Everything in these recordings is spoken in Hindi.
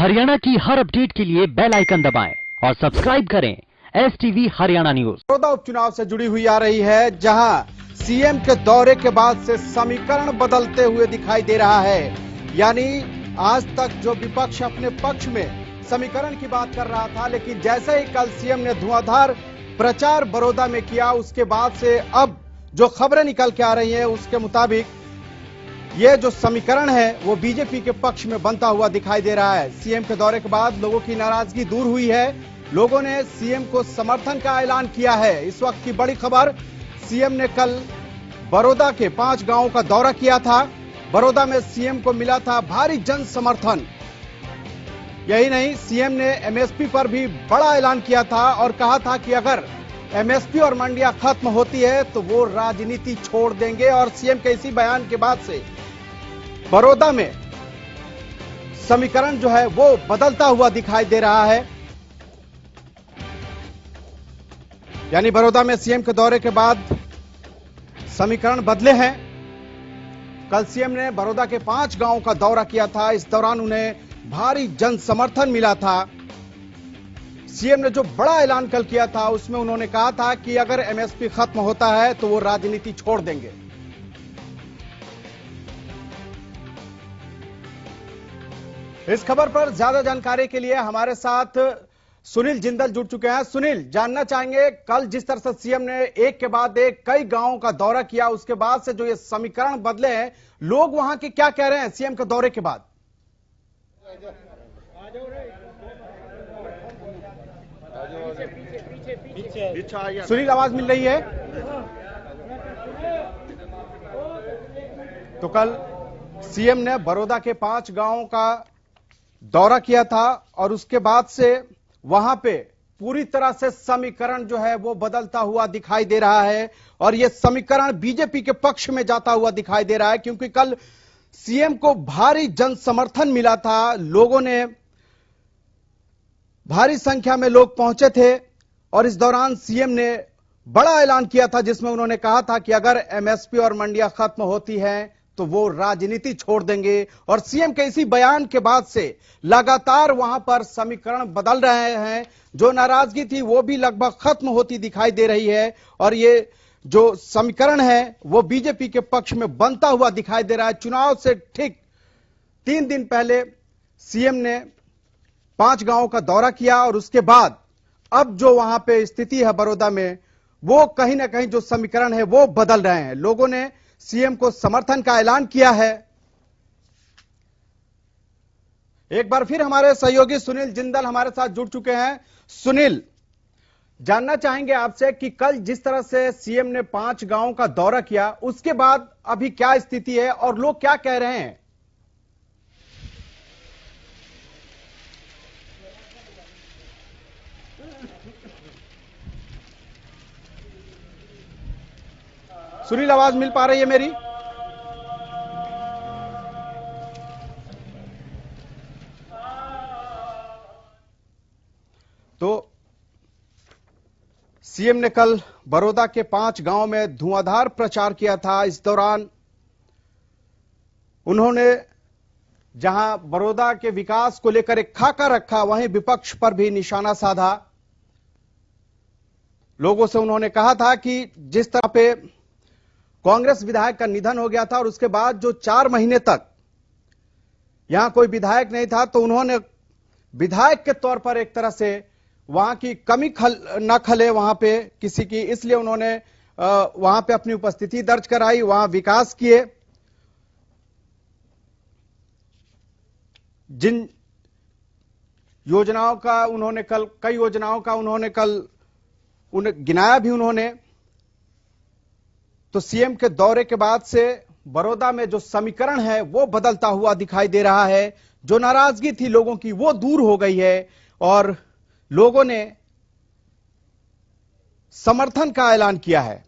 हरियाणा की हर अपडेट के लिए बेल आइकन दबाएं और सब्सक्राइब करें STV हरियाणा न्यूज। बड़ौदा उपचुनाव से जुड़ी हुई आ रही है, जहां सीएम के दौरे के बाद से समीकरण बदलते हुए दिखाई दे रहा है। यानी आज तक जो विपक्ष अपने पक्ष में समीकरण की बात कर रहा था, लेकिन जैसे ही कल सीएम ने धुआंधार प्रचार बड़ौदा में किया, उसके बाद से अब जो खबरें निकल के आ रही हैं उसके मुताबिक ये जो समीकरण है वो बीजेपी के पक्ष में बनता हुआ दिखाई दे रहा है। सीएम के दौरे के बाद लोगों की नाराजगी दूर हुई है, लोगों ने सीएम को समर्थन का ऐलान किया है। इस वक्त की बड़ी खबर, सीएम ने कल बड़ौदा के 5 गांवों का दौरा किया था। बड़ौदा में सीएम को मिला था भारी जन समर्थन। यही नहीं, सीएम ने एमएसपी पर भी बड़ा ऐलान किया था और कहा था कि अगर एमएसपी और मंडियां खत्म होती है तो वो राजनीति छोड़ देंगे। और सीएम के इसी बयान के बाद से बड़ौदा में समीकरण जो है वो बदलता हुआ दिखाई दे रहा है। यानी बड़ौदा में सीएम के दौरे के बाद समीकरण बदले हैं। कल सीएम ने बड़ौदा के 5 गांवों का दौरा किया था। इस दौरान उन्हें भारी जन समर्थन मिला था। सीएम ने जो बड़ा ऐलान कल किया था उसमें उन्होंने कहा था कि अगर एमएसपी खत्म होता है तो वो राजनीति छोड़ देंगे। इस खबर पर ज्यादा जानकारी के लिए हमारे साथ सुनील जिंदल जुड़ चुके हैं। सुनील, जानना चाहेंगे कल जिस तरह से सीएम ने एक के बाद एक कई गांवों का दौरा किया, उसके बाद से जो ये समीकरण बदले हैं, लोग वहां के क्या कह रहे हैं सीएम के दौरे के बाद? सुनील, आवाज मिल रही है? तो कल सीएम ने बड़ौदा के 5 गांवों का दौरा किया था और उसके बाद से वहां पे पूरी तरह से समीकरण जो है वो बदलता हुआ दिखाई दे रहा है। और यह समीकरण बीजेपी के पक्ष में जाता हुआ दिखाई दे रहा है, क्योंकि कल सीएम को भारी जन समर्थन मिला था। लोगों ने भारी संख्या में लोग पहुंचे थे और इस दौरान सीएम ने बड़ा ऐलान किया था, जिसमें उन्होंने कहा था कि अगर एमएसपी और मंडियां खत्म होती हैं तो वो राजनीति छोड़ देंगे। और सीएम के इसी बयान के बाद से लगातार वहां पर समीकरण बदल रहे हैं। जो नाराजगी थी वो भी लगभग खत्म होती दिखाई दे रही है और ये जो समीकरण है वो बीजेपी के पक्ष में बनता हुआ दिखाई दे रहा है। चुनाव से ठीक 3 दिन पहले सीएम ने 5 गांवों का दौरा किया और उसके बाद अब जो वहां पे स्थिति है बड़ौदा में, वो कहीं ना कहीं जो समीकरण है वो बदल रहे हैं। लोगों ने सीएम को समर्थन का ऐलान किया है। एक बार फिर हमारे सहयोगी सुनील जिंदल हमारे साथ जुड़ चुके हैं। सुनील, जानना चाहेंगे आपसे कि कल जिस तरह से सीएम ने 5 गांवों का दौरा किया, उसके बाद अभी क्या स्थिति है और लोग क्या कह रहे हैं? सुनील, आवाज मिल पा रही है मेरी? तो सीएम ने कल बड़ौदा के 5 गांव में धुआंधार प्रचार किया था। इस दौरान उन्होंने जहां बड़ौदा के विकास को लेकर एक खाका रखा, वहीं विपक्ष पर भी निशाना साधा। लोगों से उन्होंने कहा था कि जिस तरह पे कांग्रेस विधायक का निधन हो गया था और उसके बाद जो 4 महीने तक यहां कोई विधायक नहीं था, तो उन्होंने विधायक के तौर पर एक तरह से वहां की कमी न खले वहां पे किसी की, इसलिए उन्होंने वहां पे अपनी उपस्थिति दर्ज कराई, वहां विकास किए। जिन योजनाओं का उन्होंने कल, कई योजनाओं का उन्होंने कल उन्हें गिनाया भी उन्होंने। तो सीएम के दौरे के बाद से बड़ौदा में जो समीकरण है वो बदलता हुआ दिखाई दे रहा है। जो नाराजगी थी लोगों की वो दूर हो गई है और लोगों ने समर्थन का ऐलान किया है।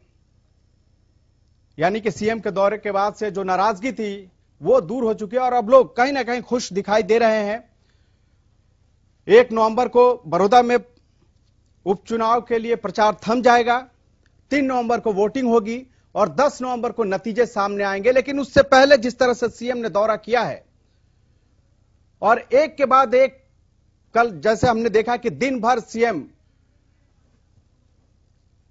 यानी कि सीएम के दौरे के बाद से जो नाराजगी थी वो दूर हो चुकी है और अब लोग कहीं ना कहीं खुश दिखाई दे रहे हैं। 1 नवंबर को बड़ौदा में उपचुनाव के लिए प्रचार थम जाएगा, 3 नवंबर को वोटिंग होगी और 10 नवंबर को नतीजे सामने आएंगे। लेकिन उससे पहले जिस तरह से सीएम ने दौरा किया है और एक के बाद एक कल जैसे हमने देखा कि दिन भर सीएम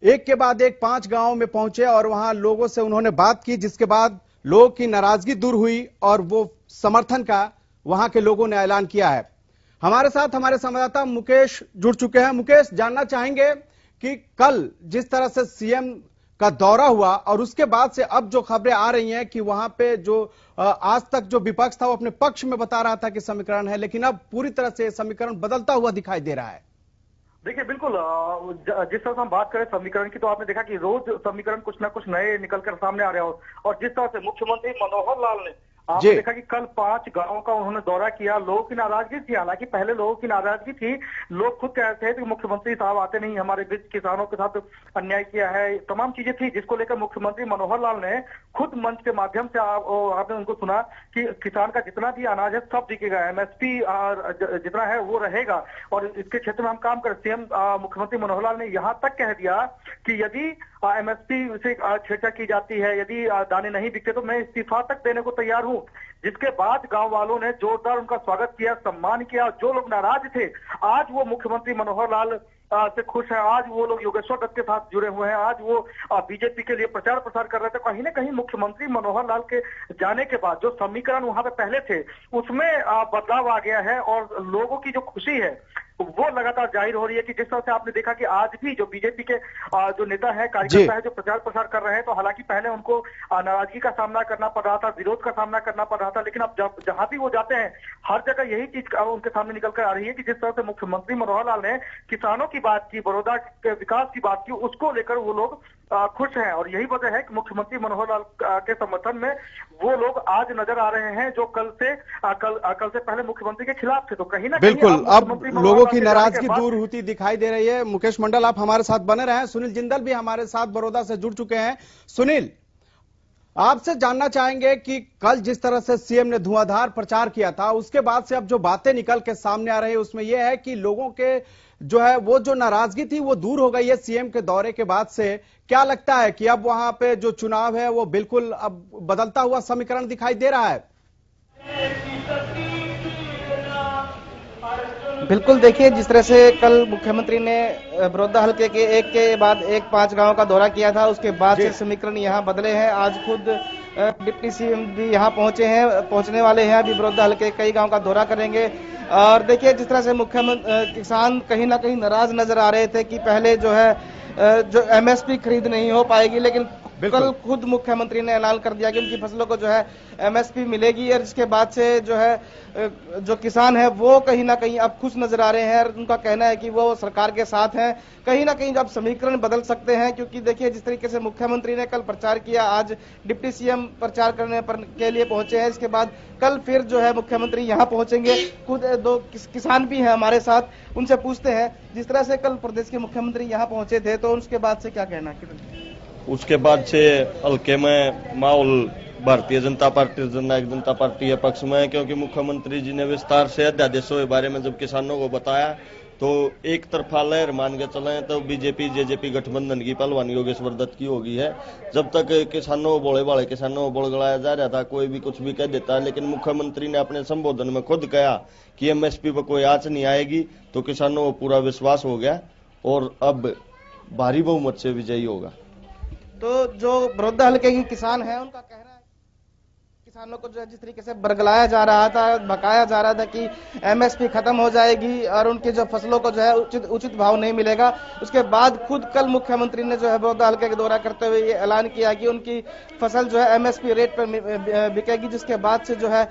एक के बाद एक 5 गांवों में पहुंचे और वहां लोगों से उन्होंने बात की, जिसके बाद लोगों की नाराजगी दूर हुई और वो समर्थन का वहां के लोगों ने ऐलान किया है। हमारे साथ हमारे संवाददाता मुकेश जुड़ चुके हैं। मुकेश, जानना चाहेंगे कि कल जिस तरह से सीएम का दौरा हुआ और उसके बाद से अब जो खबरें आ रही हैं कि वहां पे जो आज तक जो विपक्ष था वो अपने पक्ष में बता रहा था कि समीकरण है, लेकिन अब पूरी तरह से समीकरण बदलता हुआ दिखाई दे रहा है। देखिए बिल्कुल, जिस तरह से हम बात करें समीकरण की, तो आपने देखा कि रोज समीकरण कुछ ना कुछ नए निकलकर सामने आ रहे हो। और जिस तरह से मुख्यमंत्री मनोहर लाल ने आपने देखा कि कल 5 गांवों का उन्होंने दौरा किया। लोगों की नाराजगी थी, हालांकि पहले लोगों की नाराजगी थी, लोग खुद कह रहे थे कि मुख्यमंत्री साहब आते नहीं, हमारे बीच किसानों के साथ अन्याय किया है, तमाम चीजें थी, जिसको लेकर मुख्यमंत्री मनोहर लाल ने खुद मंच के माध्यम से आपने उनको सुना कि किसान का जितना भी अनाज है सब बिकेगा, एमएसपी जितना है वो रहेगा और इसके क्षेत्र में हम काम करें। सीएम मुख्यमंत्री मनोहर लाल ने यहाँ तक कह दिया कि यदि एमएसपी से छेड़छाड़ की जाती है, यदि दाने नहीं बिकते तो मैं इस्तीफा तक देने को तैयार हूं। जिसके बाद गांव वालों ने जोरदार उनका स्वागत किया, सम्मान किया। जो लोग नाराज थे, आज वो मुख्यमंत्री मनोहर लाल से खुश है। आज वो लोग योगेश्वर दत्त के साथ जुड़े हुए हैं। आज वो बीजेपी के लिए प्रचार प्रसार कर रहे थे। कहीं ना कहीं मुख्यमंत्री मनोहर लाल के जाने के बाद जो समीकरण वहां पे पहले थे उसमें बदलाव आ गया है और लोगों की जो खुशी है वो लगातार जाहिर हो रही है कि जिस तरह से आपने देखा कि आज भी जो बीजेपी के जो नेता है, कार्यकर्ता है, जो प्रचार प्रसार कर रहे हैं, तो हालांकि पहले उनको नाराजगी का सामना करना पड़ रहा था, विरोध का सामना करना पड़ रहा था, लेकिन अब जहां भी वो जाते हैं हर जगह यही चीज उनके सामने निकल कर आ रही है कि जिस तरह से मुख्यमंत्री मनोहर लाल ने किसानों की बात की, बड़ौदा के विकास की बात की, उसको लेकर वो लोग खुश हैं। और यही वजह है कि मुख्यमंत्री मनोहर लाल के समर्थन में वो लोग आज नजर आ रहे हैं जो कल से पहले मुख्यमंत्री के खिलाफ थे। तो कहीं ना कहीं बिल्कुल अब लोगों की नाराजगी दूर होती दिखाई दे रही है। मुकेश मंडल, आप हमारे साथ बने रहे हैं। सुनील जिंदल भी हमारे साथ बड़ौदा से जुड़ चुके हैं। सुनील, आपसे जानना चाहेंगे कि कल जिस तरह से सीएम ने धुआंधार प्रचार किया था, उसके बाद से अब जो बातें निकल के सामने आ रही है उसमें यह है कि लोगों के जो है वो जो नाराजगी थी वो दूर हो गई है सीएम के दौरे के बाद से। क्या लगता है कि अब वहां पे जो चुनाव है वो बिल्कुल अब बदलता हुआ समीकरण दिखाई दे रहा है? बिल्कुल, देखिए जिस तरह से कल मुख्यमंत्री ने बड़ौदा हल्के के एक के बाद एक 5 गांव का दौरा किया था, उसके बाद से समीकरण यहाँ बदले हैं। आज खुद डिप्टी सीएम भी यहाँ पहुंचने वाले हैं। अभी बड़ौदा हल्के कई गांव का दौरा करेंगे। और देखिए जिस तरह से मुख्यमंत्री किसान कहीं ना कहीं नाराज नजर आ रहे थे कि पहले जो है जो एमएसपी खरीद नहीं हो पाएगी, लेकिन कल खुद मुख्यमंत्री ने ऐलान कर दिया कि उनकी फसलों को जो है एमएसपी मिलेगी। और इसके बाद से जो है जो किसान है वो कहीं ना कहीं अब खुश नजर आ रहे हैं और उनका कहना है कि वो सरकार के साथ हैं। कहीं ना कहीं जब समीकरण बदल सकते हैं, क्योंकि देखिए जिस तरीके से मुख्यमंत्री ने कल प्रचार किया, आज डिप्टी सीएम प्रचार करने के लिए पहुंचे हैं। इसके बाद कल फिर जो है मुख्यमंत्री यहाँ पहुंचेंगे। खुद 2 किसान भी हैं हमारे साथ, उनसे पूछते हैं जिस तरह से कल प्रदेश के मुख्यमंत्री यहाँ पहुंचे थे तो उसके बाद से क्या कहना है? उसके बाद से हल्के में माहौल भारतीय जनता पार्टी, जननायक जनता पार्टी के पक्ष में है, क्योंकि मुख्यमंत्री जी ने विस्तार से अध्यादेशों के बारे में जब किसानों को बताया तो एक तरफा लहर मान के चले तो बीजेपी जेजेपी गठबंधन की पहलवानी योगेश्वर दत्त की होगी है। जब तक किसानों भोले भाले किसानों को बुड़गड़ाया जा रहा था, कोई भी कुछ भी कह देता है, लेकिन मुख्यमंत्री ने अपने संबोधन में खुद कहा कि एमएसपी पर कोई आंच नहीं आएगी, तो किसानों को पूरा विश्वास हो गया और अब भारी बहुमत से विजयी होगा। तो जो बड़ौदा हल्के के किसान हैं उनका कहना है किसानों को जो है जिस तरीके से बरगलाया जा रहा था, बकाया जा रहा था कि एमएसपी खत्म हो जाएगी और उनकी जो फसलों को जो है उचित भाव नहीं मिलेगा, उसके बाद खुद कल मुख्यमंत्री ने जो है बड़ौदा हल्के का दौरा करते हुए ये ऐलान किया कि उनकी फसल जो है एमएसपी रेट पर बिकेगी, जिसके बाद से जो है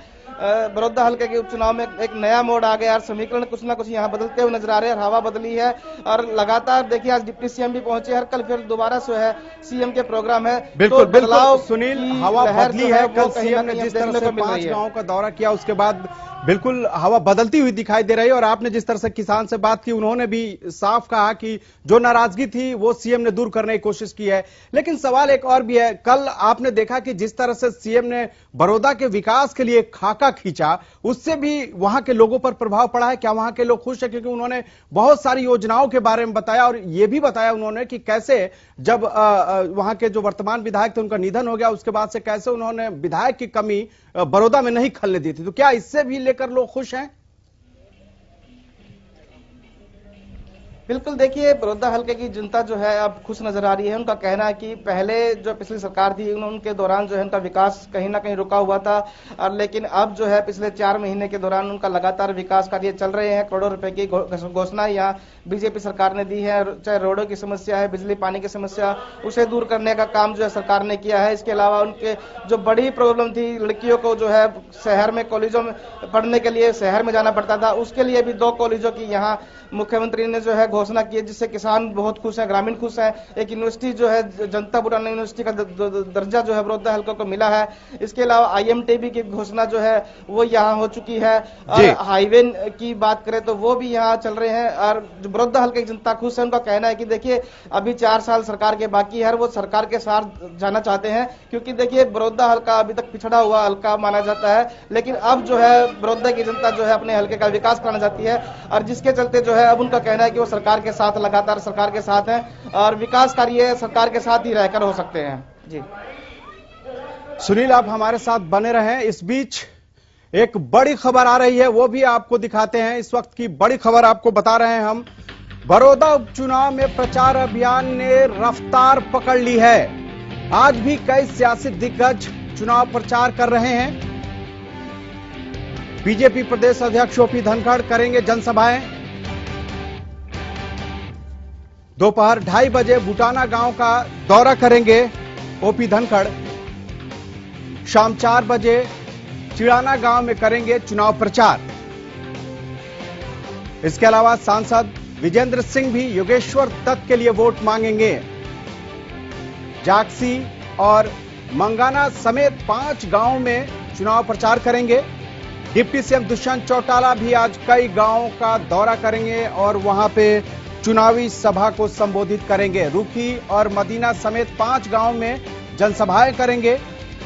बड़ौदा हल्के के उपचुनाव में एक नया मोड़ आ गया और समीकरण कुछ ना कुछ यहाँ बदलते हुए नजर आ रहे हैं। हवा बदली है और लगातार देखिए आज डिप्टी सीएम भी पहुंचे हैं, कल फिर दोबारा जो है सीएम के प्रोग्राम है। बिल्कुल तो बिल्कुल सुनील, हवा बदली है। कल सीएम ने कहीं जिस तरह से देखने को मिल 5 रही है। गांवों का दौरा किया उसके बाद बिल्कुल हवा बदलती हुई दिखाई दे रही है। और आपने जिस तरह से किसान से बात की, उन्होंने भी साफ कहा कि जो नाराजगी थी वो सीएम ने दूर करने की कोशिश की है। लेकिन सवाल एक और भी है, कल आपने देखा कि जिस तरह से सीएम ने बड़ौदा के विकास के लिए खाका खींचा, उससे भी वहां के लोगों पर प्रभाव पड़ा है। क्या वहां के लोग खुश है? क्योंकि उन्होंने बहुत सारी योजनाओं के बारे में बताया और यह भी बताया उन्होंने कि कैसे जब वहां के जो वर्तमान विधायक थे उनका निधन हो गया, उसके बाद से कैसे उन्होंने विधायक की कमी बड़ौदा में नहीं खलने दी थी। तो क्या इससे भी लेकर लोग खुश हैं? बिल्कुल, देखिए बड़ौदा हल्के की जनता जो है अब खुश नजर आ रही है। उनका कहना है कि पहले जो पिछली सरकार थी उनके दौरान जो है उनका विकास कहीं ना कहीं रुका हुआ था, और लेकिन अब जो है पिछले 4 महीने के दौरान उनका लगातार विकास कार्य चल रहे हैं। करोड़ों रुपए की घोषणा यहाँ बीजेपी सरकार ने दी है। चाहे रोडों की समस्या है, बिजली पानी की समस्या, उसे दूर करने का काम जो है सरकार ने किया है। इसके अलावा उनके जो बड़ी प्रॉब्लम थी, लड़कियों को जो है शहर में कॉलेजों में पढ़ने के लिए शहर में जाना पड़ता था, उसके लिए भी 2 कॉलेजों की यहाँ मुख्यमंत्री ने जो है घोषणा की है, जिससे किसान बहुत खुश है, ग्रामीण खुश है। एक यूनिवर्सिटी जो है जनता पुराना यूनिवर्सिटी का दर्जा जो है बड़ौदा हल्के को मिला है। इसके अलावा IMTB की घोषणा जो है वो यहाँ हो चुकी है, और हाईवे की बात करें तो वो भी यहाँ चल रहे हैं। और बड़ौदा हल्के की जनता खुश है। उनका कहना है कि देखिए अभी 4 साल सरकार के बाकी है, वो सरकार के साथ जाना चाहते हैं, क्योंकि देखिए बड़ौदा हल्का अभी तक पिछड़ा हुआ हल्का माना जाता है, लेकिन अब जो है बड़ौदा की जनता जो है अपने हल्के का विकास करना चाहती है, और जिसके चलते जो है अब उनका कहना है कि वो सरकार के साथ, लगातार सरकार के साथ हैं, और विकास कार्य सरकार के साथ ही रहकर हो सकते हैं। जी सुनील, आप हमारे साथ बने रहें। इस बीच एक बड़ी खबर आ रही है, वो भी आपको दिखाते हैं। इस वक्त की बड़ी खबर आपको बता रहे हैं हम। बड़ौदा उपचुनाव में प्रचार अभियान ने रफ्तार पकड़ ली है। आज भी कई सियासी दिग्गज चुनाव प्रचार कर रहे हैं। बीजेपी प्रदेश अध्यक्ष ओपी धनखड़ करेंगे जनसभाएं। दोपहर 2:30 बजे बुटाना गांव का दौरा करेंगे ओपी धनखड़। शाम 4 बजे चिड़ाना गांव में करेंगे चुनाव प्रचार। इसके अलावा सांसद विजेंद्र सिंह भी योगेश्वर दत्त के लिए वोट मांगेंगे। जागसी और मंगाना समेत 5 गांवों में चुनाव प्रचार करेंगे। डिप्टी सीएम दुष्यंत चौटाला भी आज कई गांवों का दौरा करेंगे और वहां पे चुनावी सभा को संबोधित करेंगे। रुखी और मदीना समेत 5 गांवों में जनसभाएं करेंगे।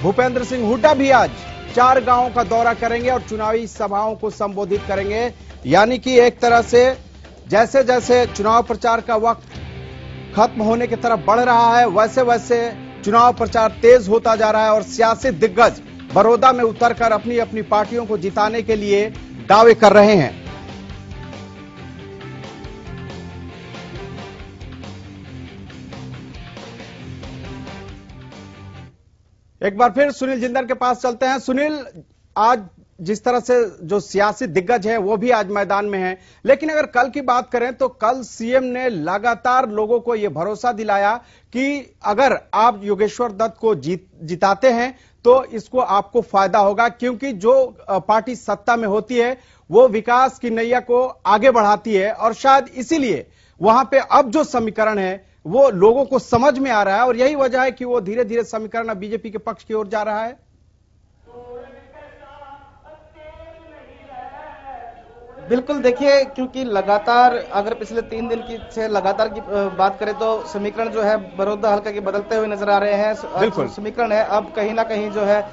भूपेंद्र सिंह हुड्डा भी आज 4 गांवों का दौरा करेंगे और चुनावी सभाओं को संबोधित करेंगे। यानी कि एक तरह से जैसे जैसे चुनाव प्रचार का वक्त खत्म होने की तरफ बढ़ रहा है, वैसे वैसे चुनाव प्रचार तेज होता जा रहा है और सियासी दिग्गज बड़ौदा में उतरकर अपनी अपनी पार्टियों को जिताने के लिए दावे कर रहे हैं। एक बार फिर सुनील जिंदल के पास चलते हैं। सुनील, आज जिस तरह से जो सियासी दिग्गज है वो भी आज मैदान में है, लेकिन अगर कल की बात करें तो कल सीएम ने लगातार लोगों को यह भरोसा दिलाया कि अगर आप योगेश्वर दत्त को जिताते हैं तो इसको आपको फायदा होगा, क्योंकि जो पार्टी सत्ता में होती है वो विकास की नैया को आगे बढ़ाती है और शायद इसीलिए वहां पे अब जो समीकरण है वो लोगों को समझ में आ रहा है और यही वजह है कि वो धीरे धीरे समीकरण अब बीजेपी के पक्ष की ओर जा रहा है। बिल्कुल, देखिए क्योंकि लगातार अगर पिछले 3 दिन की से लगातार की बात करें तो समीकरण जो है बड़ौदा हल्के के बदलते हुए नजर आ रहे हैं। समीकरण है अब कहीं ना कहीं जो है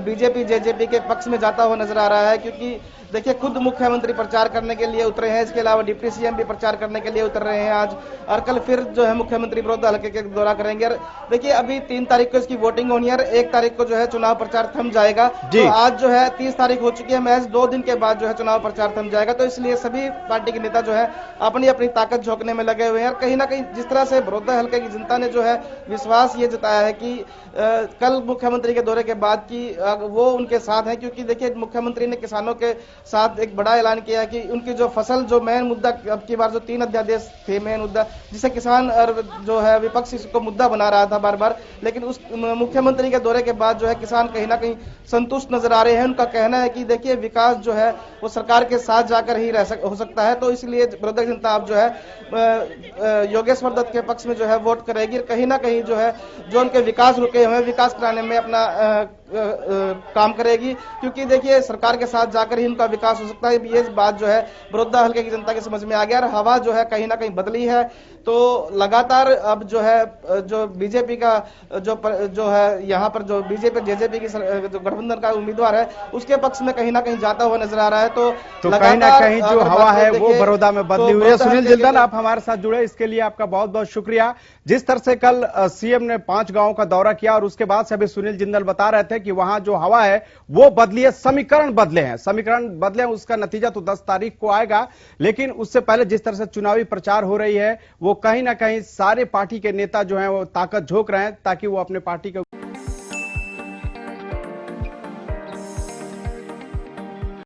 बीजेपी जेजेपी के पक्ष में जाता हुआ नजर आ रहा है, क्योंकि देखिए खुद मुख्यमंत्री प्रचार करने के लिए उतरे हैं। इसके अलावा डिप्टी सीएम भी प्रचार करने के लिए उतर रहे हैं आज, और कल फिर जो है मुख्यमंत्री बड़ौदा हल्के के दौरा करेंगे। देखिए अभी 3 तारीख को इसकी वोटिंग होनी है, 1 तारीख को जो है चुनाव प्रचार थम जाएगा। तो आज जो है 30 तारीख हो चुकी है, महज 2 दिन के बाद जो है चुनाव प्रचार थम जाएगा। तो इसलिए सभी पार्टी के नेता जो है अपनी अपनी ताकत झोंकने में लगे हुए हैं। कहीं ना कहीं जिस तरह से बड़ौदा हल्के की जनता ने जो है विश्वास ये जताया है कि कल मुख्यमंत्री के दौरे के बाद की वो उनके साथ है, क्योंकि देखिए मुख्यमंत्री ने किसानों के साथ एक बड़ा ऐलान किया कि उनकी जो फसल जो मेन मुद्दा अब की बार जो 3 अध्यादेश थे मेन मुद्दा, जिसे किसान और जो है विपक्ष इसको मुद्दा बना रहा था बार बार, लेकिन उस मुख्यमंत्री के दौरे के बाद जो है किसान कहीं ना कहीं संतुष्ट नजर आ रहे हैं। उनका कहना है कि देखिए विकास जो है वो सरकार के साथ जाकर ही हो सकता है। तो इसलिए बड़ौदा जनता अब जो है योगेश्वर दत्त के पक्ष में जो है वोट करेगी। कहीं ना कहीं जो है जो उनके विकास रुके हुए विकास कराने में अपना काम करेगी, क्योंकि देखिए सरकार के साथ जाकर ही उनका विकास हो सकता है। ये बात जो है बड़ौदा हल्के की जनता के समझ में आ गया और हवा जो है कहीं ना कहीं बदली है। तो लगातार अब जो है जो बीजेपी का जो है यहाँ पर जो बीजेपी जेजेपी की जो गठबंधन का उम्मीदवार है उसके पक्ष में कहीं ना कहीं जाता हुआ नजर आ रहा है। तो कहीं ना कहीं जो हवा है वो बड़ौदा में बदली हुई है। सुनील जिंदल, आप हमारे साथ जुड़े, इसके लिए आपका बहुत बहुत शुक्रिया। जिस तरह से कल सीएम ने 5 गांवों का दौरा किया और उसके बाद से अभी सुनील जिंदल बता रहे थे हैं कि वहां जो हवा है वो बदली है, समीकरण बदले हैं। समीकरण बदले हैं, उसका नतीजा तो 10 तारीख को आएगा। लेकिन उससे पहले जिस तरह से चुनावी प्रचार हो रही है, वो कहीं ना कहीं सारे पार्टी के नेता जो हैं वो ताकत झोंक रहे हैं ताकि वो अपने पार्टी के